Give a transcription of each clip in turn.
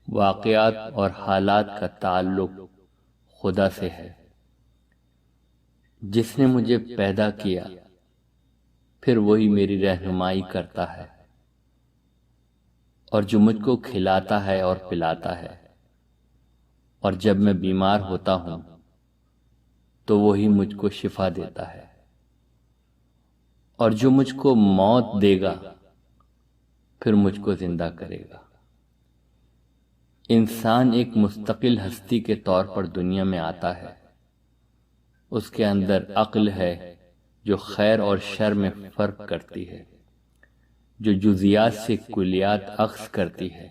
واقعات اور حالات کا تعلق خدا سے ہے، جس نے مجھے پیدا کیا، پھر وہی میری رہنمائی کرتا ہے، اور جو مجھ کو کھلاتا ہے اور پلاتا ہے، اور جب میں بیمار ہوتا ہوں تو وہی مجھ کو شفا دیتا ہے، اور جو مجھ کو موت دے گا پھر مجھ کو زندہ کرے گا۔ انسان ایک مستقل ہستی کے طور پر دنیا میں آتا ہے۔ اس کے اندر عقل ہے جو خیر اور شر میں فرق کرتی ہے، جو جزیات سے کلیات اخذ کرتی ہے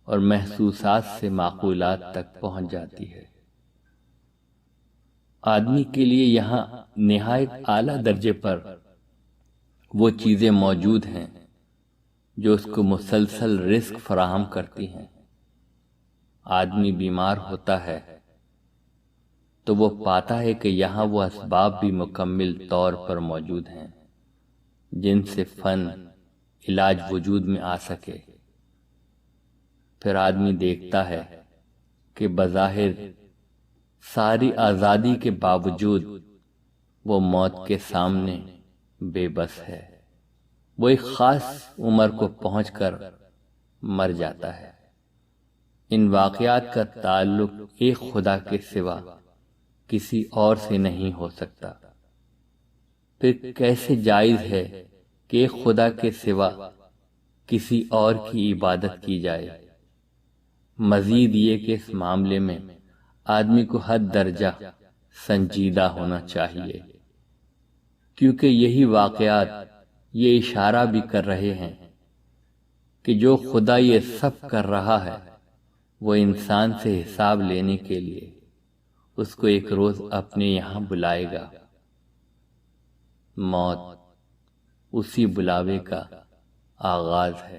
اور محسوسات سے معقولات تک پہنچ جاتی ہے۔ آدمی کے لیے یہاں نہایت اعلیٰ درجے پر وہ چیزیں موجود ہیں جو اس کو مسلسل رزق فراہم کرتی ہیں۔ آدمی بیمار ہوتا ہے تو وہ پاتا ہے کہ یہاں وہ اسباب بھی مکمل طور پر موجود ہیں جن سے فن علاج وجود میں آ سکے۔ پھر آدمی دیکھتا ہے کہ بظاہر ساری آزادی کے باوجود وہ موت کے سامنے بے بس ہے۔ وہ ایک خاص عمر کو پہنچ کر مر جاتا ہے۔ ان واقعات کا تعلق ایک خدا کے سوا کسی اور سے نہیں ہو سکتا۔ پھر کیسے جائز ہے کہ ایک خدا کے سوا کسی اور کی عبادت کی جائے؟ مزید یہ کہ اس معاملے میں آدمی کو حد درجہ سنجیدہ ہونا چاہیے، کیونکہ یہی واقعات یہ اشارہ بھی کر رہے ہیں کہ جو خدا یہ سب کر رہا ہے وہ انسان سے حساب لینے کے لیے اس کو ایک روز اپنے یہاں بلائے گا۔ موت اسی بلاوے کا آغاز ہے۔